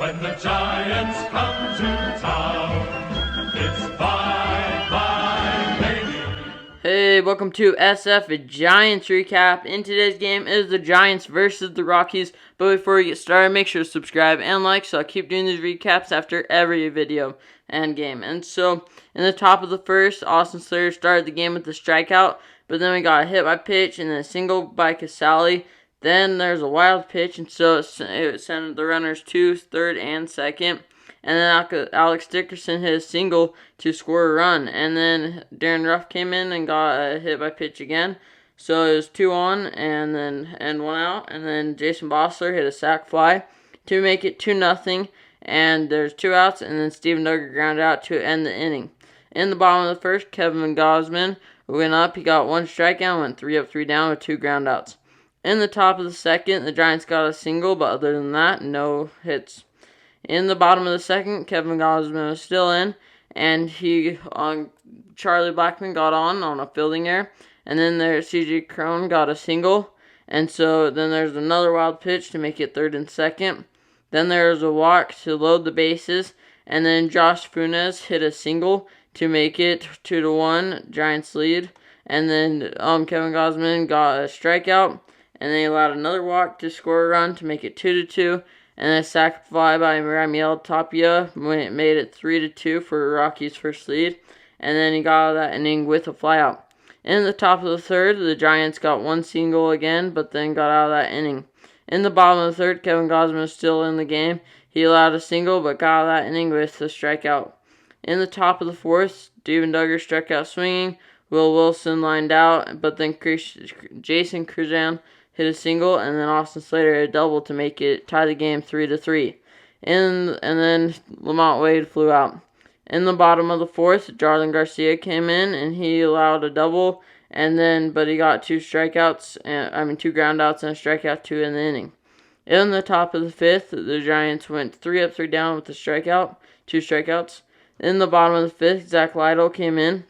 When the Giants come to town, it's bye-bye, baby. Hey, welcome to SF Giants Recap. In today's game is the Giants versus the Rockies. But before we get started, make sure to subscribe and like, so I'll keep doing these recaps after every video and game. And so, in the top of the first, Austin Slater started the game with a strikeout, but then we got a hit by pitch and then a single by Casale. Then there's a wild pitch, and so it sent the runners to third and second. And then Alex Dickerson hit a single to score a run. And then Darren Ruff came in and got a hit by pitch again. So it was 2 on and 1 out. And then Jason Bossler hit a sac fly to make it 2-0. And there's 2 outs. And then Steven Duggar grounded out to end the inning. In the bottom of the first, Kevin Gausman went up. He got 1 strikeout, went 3 up, 3 down with 2 ground outs. In the top of the second, the Giants got a single, but other than that, no hits. In the bottom of the second, Kevin Gausman was still in, and Charlie Blackmon got on a fielding error, and then C.J. Cron got a single, and so then there's another wild pitch to make it third and second. Then there's a walk to load the bases, and then Josh Funes hit a single to make it 2-1, Giants lead, and then Kevin Gausman got a strikeout, and they allowed another walk to score a run to make it 2-2. And a sac fly by Ramiel Tapia made it 3-2 for Rockies' first lead. And then he got out of that inning with a flyout. In the top of the third, the Giants got 1 single again, but then got out of that inning. In the bottom of the third, Kevin Gausman was still in the game. He allowed a single, but got out of that inning with a strikeout. In the top of the fourth, Steven Duggar struck out swinging. Will Wilson lined out, but then Jason Kruzan hit a single, and then Austin Slater hit a double to make it tie the game 3-3. And then Lamont Wade flew out. In the bottom of the fourth, Jarlin Garcia came in, and he allowed a double, but he got 2 strikeouts, 2 ground outs and a strikeout 2 in the inning. In the top of the fifth, the Giants went 3 up, 3 down with a strikeout, 2 strikeouts. In the bottom of the fifth, Zach Lytle came in,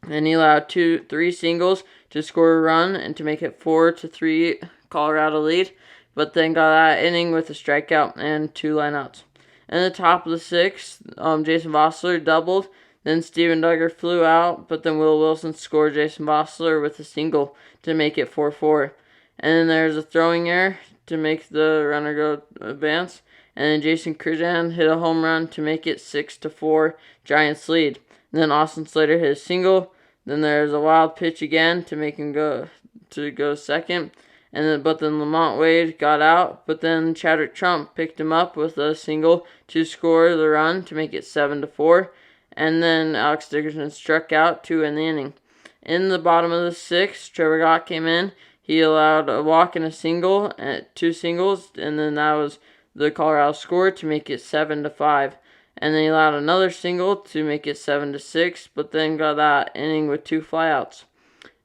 and he allowed 3 singles to score a run and to make it 4-3 Colorado lead, but then got that inning with a strikeout and 2 lineouts. In the top of the sixth, Jason Bossler doubled, then Steven Duggar flew out, but then Will Wilson scored Jason Bossler with a single to make it 4-4. And then there's a throwing error to make the runner go advance, and then Jason Kruzan hit a home run to make it 6-4 Giants lead. And then Austin Slater hit a single. Then there's a wild pitch again to make him go second. But then Lamont Wade got out. But then Chadwick Trump picked him up with a single to score the run to make it 7-4. And then Alex Dickerson struck out 2 in the inning. In the bottom of the sixth, Trevor Gott came in. He allowed a walk and a single, 2 singles, and then that was the Colorado score to make it 7-5. And then he allowed another single to make it 7-6, but then got that inning with 2 flyouts.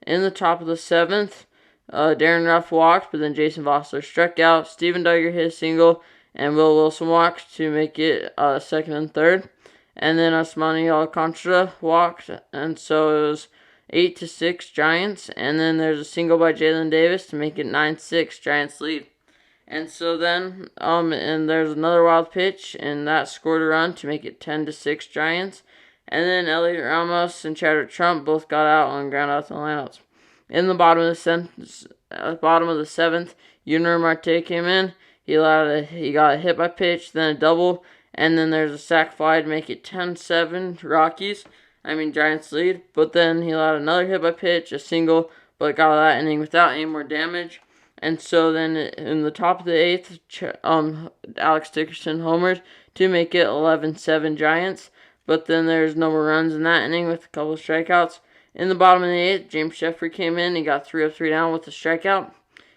In the top of the seventh, Darren Ruff walked, but then Jason Bossler struck out. Steven Duggar hit a single, and Will Wilson walked to make it second and third. And then Osmani Alcantara walked, and so it was 8-6 Giants. And then there's a single by Jalen Davis to make it 9-6 Giants lead. And so then, and there's another wild pitch, and that scored a run to make it 10-6 Giants. And then Elliot Ramos and Chadwick Trump both got out on ground outs and lineouts. In the bottom of the seventh, Yunior Marte came in. He got a hit by pitch, then a double, and then there's a sac fly to make it 10-7 Giants lead. But then he allowed another hit by pitch, a single, but got out of that inning without any more damage. And so then in the top of the eighth, Alex Dickerson homered to make it 11-7 Giants. But then there's no more runs in that inning with a couple of strikeouts. In the bottom of the eighth, James Sheffrey came in. He got 3 up, 3 down with a strikeout.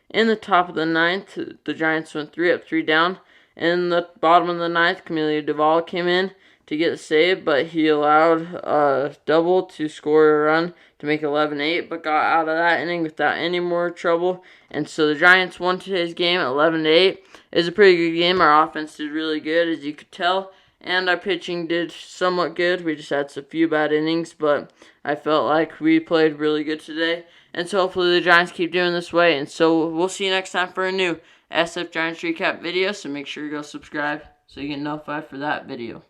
In the top of the ninth, the Giants went 3 up, 3 down. In the bottom of the ninth, Camilo Duvall came in to get the save, but he allowed a double to score a run to make 11-8, but got out of that inning without any more trouble. And so the Giants won today's game 11-8. It was a pretty good game. Our offense did really good, as you could tell, and our pitching did somewhat good. We just had a few bad innings, but I felt like we played really good today. And so hopefully the Giants keep doing this way. And so we'll see you next time for a new SF Giants recap video, so make sure you go subscribe. so you get notified for that video.